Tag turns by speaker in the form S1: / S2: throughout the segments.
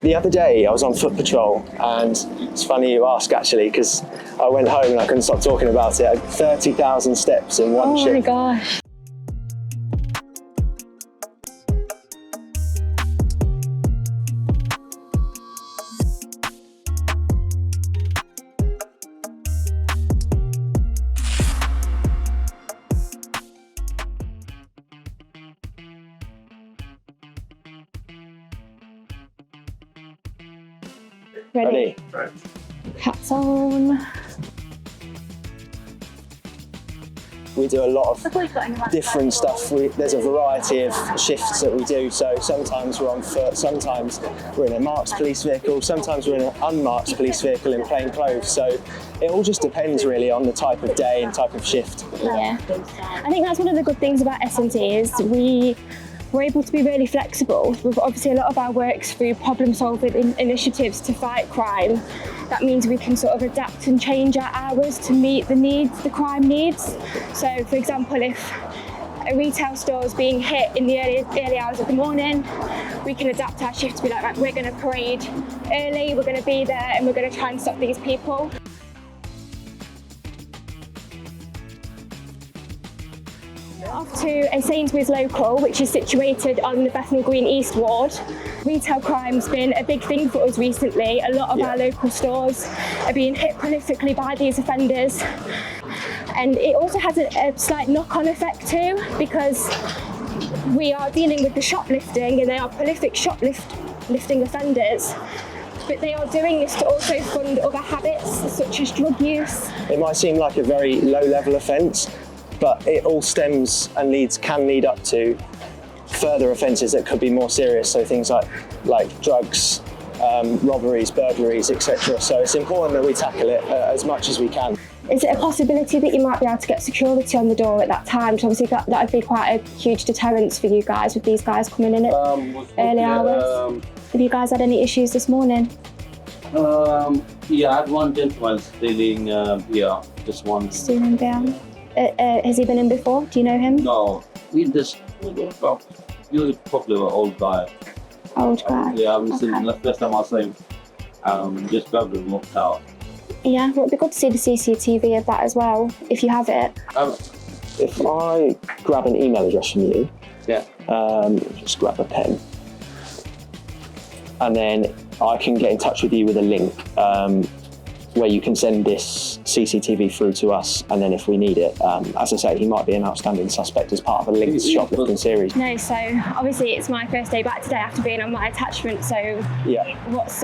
S1: The other day I was on foot patrol, and it's funny you ask actually, because I went home and I couldn't stop talking about it. I had 30,000 steps in one shift.
S2: Oh my gosh. Ready?
S1: Right.
S2: Hats on.
S1: We do a lot of different stuff. There's a variety of shifts that we do. So sometimes we're on foot, sometimes we're in a marked police vehicle, sometimes we're in an unmarked police vehicle in plain clothes. So it all just depends really on the type of day and type of shift.
S2: Yeah. I think that's one of the good things about S&T is we're able to be really flexible. We've obviously a lot of our work's through problem-solving initiatives to fight crime. That means we can sort of adapt and change our hours to meet the needs the crime needs. So, for example, if a retail store is being hit in the early hours of the morning, we can adapt our shift to be like, right, we're going to parade early, we're going to be there, and we're going to try and stop these people. Off to a Sainsbury's local, which is situated on the Bethnal Green East ward. Retail crime's been a big thing for us recently. A lot of our local stores are being hit prolifically by these offenders. And it also has a slight knock-on effect too, because we are dealing with the shoplifting, and they are prolific shoplifting offenders. But they are doing this to also fund other habits, such as drug use.
S1: It might seem like a very low-level offence, but it all stems and can lead up to further offences that could be more serious. So things like drugs, robberies, burglaries, etc. So it's important that we tackle it as much as we can.
S2: Is it a possibility that you might be able to get security on the door at that time? So obviously that would be quite a huge deterrence for you guys with these guys coming in at early hours. Have you guys had any issues this morning?
S3: Yeah, I had one gentleman stealing beer, just one.
S2: Stealing beer. Has he been in before? Do you know him?
S3: No, he just, you're probably an old guy.
S2: Old guy?
S3: Yeah, I've seen him, last time I saw him, just grabbed him and walked out.
S2: Yeah, well, it'd be good to see the CCTV of that as well, if you have it.
S1: If I grab an email address from you,
S3: yeah.
S1: Just grab a pen, and then I can get in touch with you with a link where you can send this CCTV through to us, and then if we need it, as I say, he might be an outstanding suspect as part of a linked shoplifting series.
S2: No, so obviously it's my first day back today after being on my attachment, so
S1: yeah.
S2: What's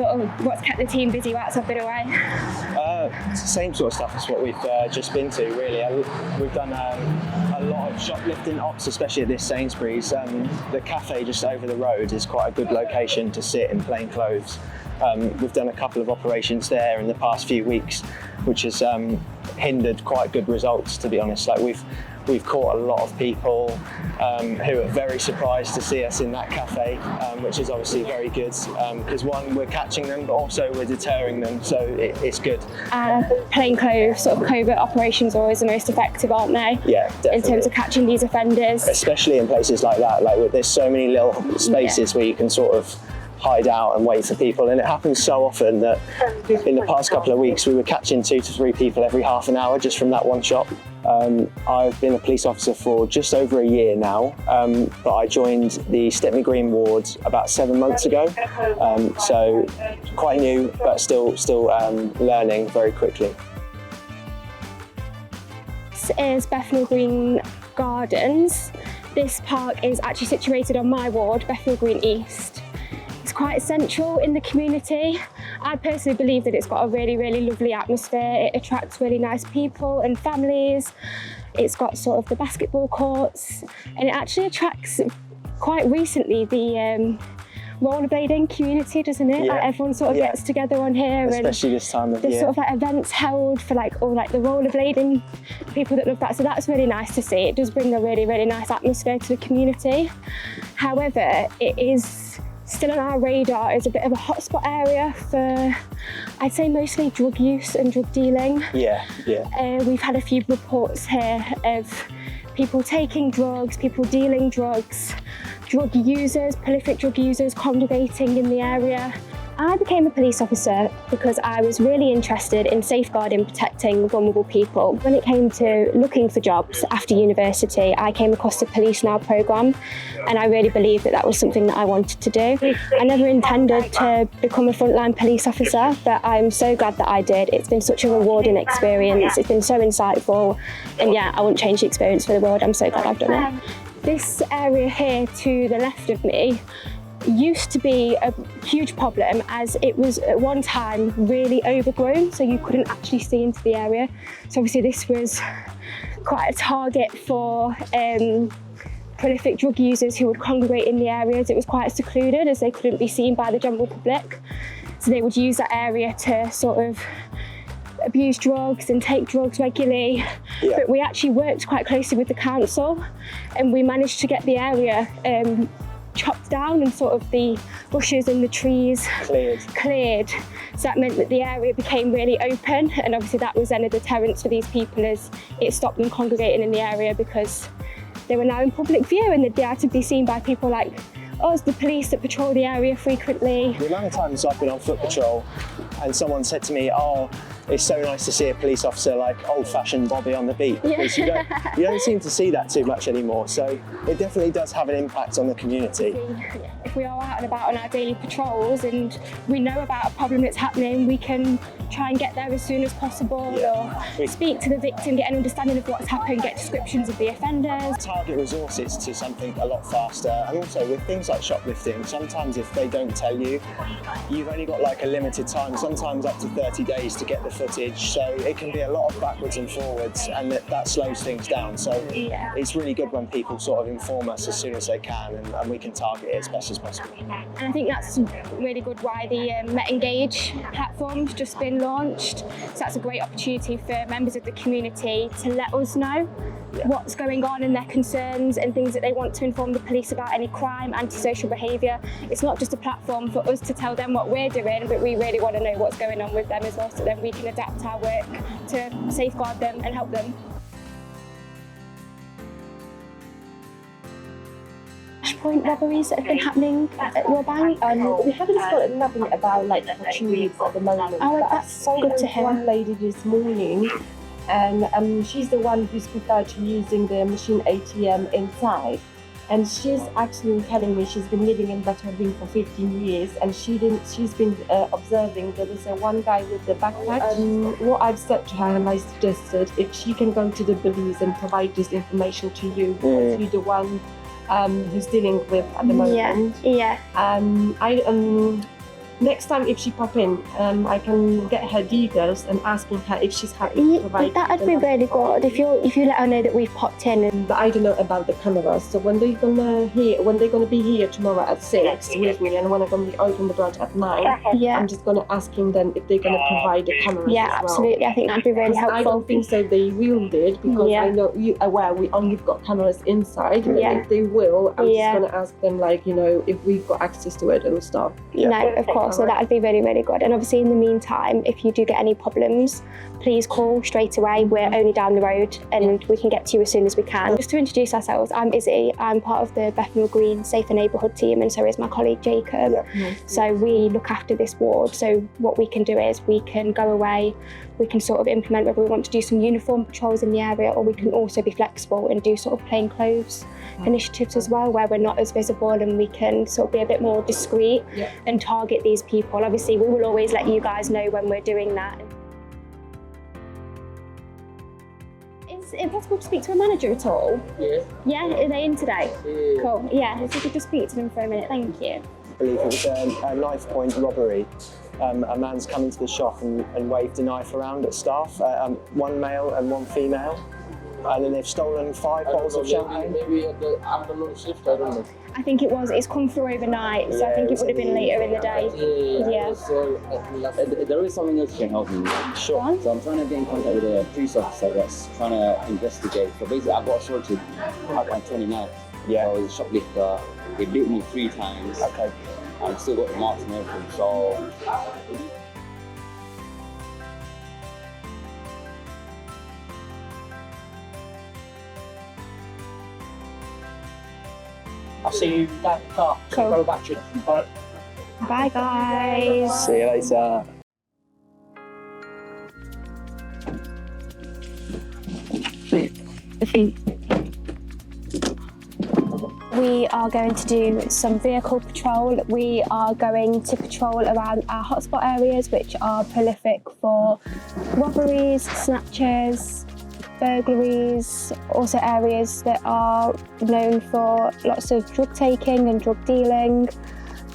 S2: kept the team busy whilst I've been away?
S1: It's the same sort of stuff as what we've just been to, really. We've done a lot of shoplifting ops, especially at this Sainsbury's. The cafe just over the road is quite a good location to sit in plain clothes. We've done a couple of operations there in the past few weeks, which has hindered quite good results, to be honest. Like we've caught a lot of people who are very surprised to see us in that cafe, which is obviously very good, because one, we're catching them, but also we're deterring them, so it's good.
S2: Plain clothes sort of covert operations are always the most effective, aren't they?
S1: Yeah, definitely.
S2: In terms of catching these offenders.
S1: Especially in places like that, there's so many little spaces where you can sort of hide out and wait for people, and it happens so often that in the past couple of weeks we were catching 2 to 3 people every half an hour just from that one shop. I've been a police officer for just over a year now, but I joined the Bethnal Green ward about 7 months ago, so quite new, but still learning very quickly.
S2: This is Bethnal Green Gardens. This park is actually situated on my ward, Bethnal Green East. It's quite central in the community. I personally believe that it's got a really, really lovely atmosphere. It attracts really nice people and families. It's got sort of the basketball courts, and it actually attracts quite recently the rollerblading community, doesn't it?
S1: Yeah.
S2: Like everyone sort of gets together on here,
S1: especially
S2: and
S1: this time of year.
S2: There's sort of events held for all the rollerblading people that love that. So that's really nice to see. It does bring a really, really nice atmosphere to the community. However, it is still on our radar as a bit of a hotspot area for, I'd say, mostly drug use and drug dealing.
S1: Yeah.
S2: We've had a few reports here of people taking drugs, people dealing drugs, drug users, prolific drug users congregating in the area. I became a police officer because I was really interested in safeguarding and protecting vulnerable people. When it came to looking for jobs after university, I came across the Police Now programme, and I really believed that that was something that I wanted to do. I never intended to become a frontline police officer, but I'm so glad that I did. It's been such a rewarding experience. It's been so insightful, and yeah, I wouldn't change the experience for the world. I'm so glad I've done it. This area here to the left of me used to be a huge problem, as it was at one time really overgrown, so you couldn't actually see into the area. So obviously this was quite a target for prolific drug users who would congregate in the areas. It was quite secluded as they couldn't be seen by the general public. So they would use that area to sort of abuse drugs and take drugs regularly. Yeah. But we actually worked quite closely with the council, and we managed to get the area chopped down and sort of the bushes and the trees cleared. So that meant that the area became really open, and obviously that was then a deterrent for these people, as it stopped them congregating in the area because they were now in public view and they'd be able to be seen by people like us, the police that patrol the area frequently.
S1: The amount of times I've been on foot patrol and someone said to me, "Oh, it's so nice to see a police officer like old-fashioned Bobby on the beat," because you don't seem to see that too much anymore. So it definitely does have an impact on the community.
S2: If we are out and about on our daily patrols and we know about a problem that's happening, we can try and get there as soon as possible, or speak to the victim, get an understanding of what's happened, get descriptions of the offenders.
S1: Target resources to something a lot faster, and also with things like shoplifting, sometimes if they don't tell you, you've only got like a limited time, sometimes up to 30 days to get the footage, so it can be a lot of backwards and forwards, and that slows things down. So it's really good when people sort of inform us as soon as they can, and we can target it as best as possible.
S2: And I think that's really good why the Met Engage platform's just been launched. So that's a great opportunity for members of the community to let us know what's going on and their concerns and things that they want to inform the police about, any crime, antisocial behaviour. It's not just a platform for us to tell them what we're doing, but we really want to know what's going on with them as well, so then we can adapt our work to safeguard them and help them. Point robberies that have been happening at your bank?
S4: We haven't got nothing about like opportunities at the moment.
S2: Oh, that's so good to hear.
S4: One lady this morning, and she's the one who's preferred to using the machine ATM inside. And she's actually telling me she's been living in Bethnal Green for 15 years, and she's been observing there was one guy with the backpack. What I've said to her, and I suggested, if she can go to the police and provide this information to you, because you're the one who's dealing with at the moment. Next time if she pop in, I can get her details and asking her if she's happy to provide.
S2: That'd be really good if you let her know that we've popped in.
S4: But I don't know about the cameras. So when they're gonna be here tomorrow at 6 with me, and when I'm gonna be open the branch at 9, I'm just gonna asking them if they're gonna provide the cameras.
S2: Yeah,
S4: as well.
S2: Absolutely. I think that'd be really helpful.
S4: I don't think so. They will do, because I know you aware we only got cameras inside. If they will, I'm just gonna ask them, like, if we've got access to it and stuff.
S2: No, of course. So that would be really, really good. And obviously in the meantime, if you do get any problems, please call straight away. We're only down the road and we can get to you as soon as we can. Just to introduce ourselves, I'm Izzy. I'm part of the Bethnal Green Safer Neighbourhood team, and so is my colleague Jacob. So we look after this ward. So what we can do is we can go away, we can sort of implement whether we want to do some uniform patrols in the area, or we can also be flexible and do sort of plain clothes initiatives as well, where we're not as visible and we can sort of be a bit more discreet and target these people. Obviously, we will always let you guys know when we're doing that. Is it possible to speak to a manager at all? Yeah, are they in today? Cool. Yeah, if you could just speak to them for a minute, thank you.
S1: I believe it was a knife point robbery. A man's come into the shop and waved a knife around at staff, one male and one female. And then they've stolen 5 bottles of champagne.
S3: Maybe at the afternoon shift, I don't know.
S2: I think it was. It's come through overnight, so I think it would have been later in the day.
S3: So, there is something else you can help me with.
S1: Sure.
S3: So I'm trying to get in contact with a police officer that's trying to investigate. So basically, I got assaulted on 29th. I was a shoplifter. They beat me 3 times.
S1: Okay.
S3: I've still got the marks and everything. So.
S5: I'll see you down the car. So go back to it. Right.
S2: Bye guys.
S1: See you later.
S2: We are going to do some vehicle patrol. We are going to patrol around our hotspot areas, which are prolific for robberies, snatches, burglaries, also areas that are known for lots of drug taking and drug dealing.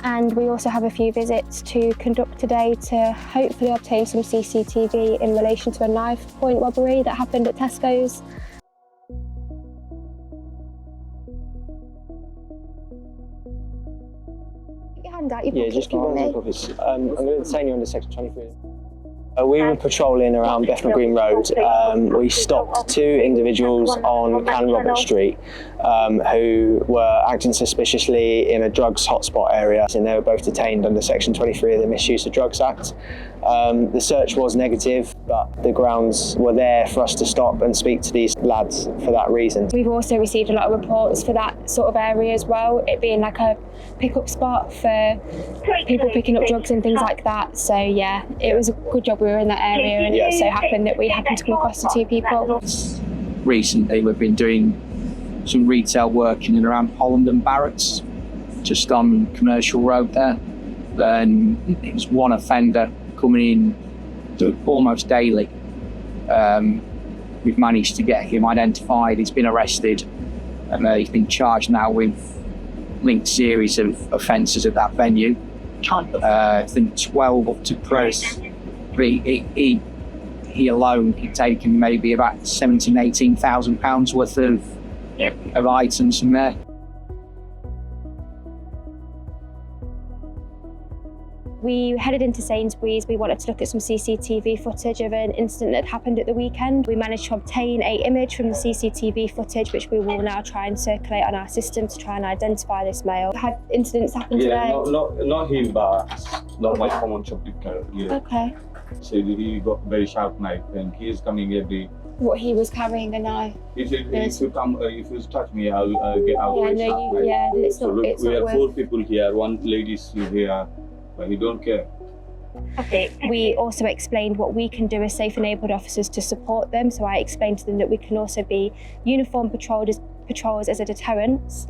S2: And we also have a few visits to conduct today to hopefully obtain some CCTV in relation to a knife point robbery that happened at Tesco's. Get your hand out your pocket.
S1: Just keep on your pockets. I'm going to detain you under section 23. We were patrolling around Bethnal Green Road. We stopped two individuals on Robert Street who were acting suspiciously in a drugs hotspot area, and they were both detained under section 23 of the Misuse of Drugs Act. The search was negative, but the grounds were there for us to stop and speak to these lads for that reason.
S2: We've also received a lot of reports for that sort of area as well, it being like a pick-up spot for people picking up drugs and things like that. So yeah, it was a good job we were in that area, and it so happened that we happened to come across the two people.
S5: Recently we've been doing some retail work in and around Holland and Barracks, just on Commercial Road there. And it was one offender coming in almost daily. We've managed to get him identified, he's been arrested, and he's been charged now with linked series of offences at that venue. I think 12 up to press. He alone had taken maybe about £17,000-18,000 worth of items from there.
S2: We headed into Sainsbury's. We wanted to look at some CCTV footage of an incident that happened at the weekend. We managed to obtain an image from the CCTV footage, which we will now try and circulate on our system to try and identify this male. Had incidents happen today?
S6: Not him, but not my common shoplifter. Yeah.
S2: Okay.
S6: So he got very sharp knife, and he is coming every.
S2: What, he was carrying a knife?
S6: He said, if you touch me, I'll get out.
S2: Yeah, no, it's not.
S6: Look,
S2: it's
S6: we
S2: not
S6: have 4 people here. One lady's here. But he don't care.
S2: We also explained what we can do as safe and neighbourhood officers to support them. So I explained to them that we can also be uniform patrols as a deterrence,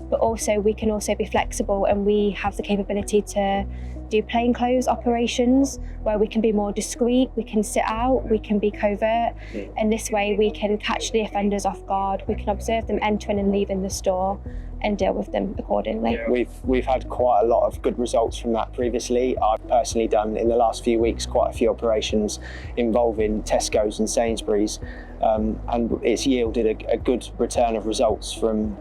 S2: but also we can also be flexible, and we have the capability to do plainclothes operations where we can be more discreet, we can sit out, we can be covert, and this way we can catch the offenders off guard, we can observe them entering and leaving the store and deal with them accordingly.
S1: We've had quite a lot of good results from that previously. I've personally done in the last few weeks quite a few operations involving Tesco's and Sainsbury's, and it's yielded a good return of results from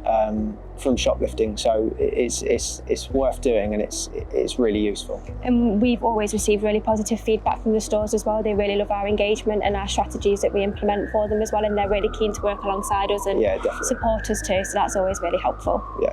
S1: shoplifting. So it's worth doing, and it's really useful.
S2: And we've always received really positive feedback from the stores as well. They really love our engagement and our strategies that we implement for them as well, and they're really keen to work alongside us and support us too. So that's always really helpful.
S1: Yeah.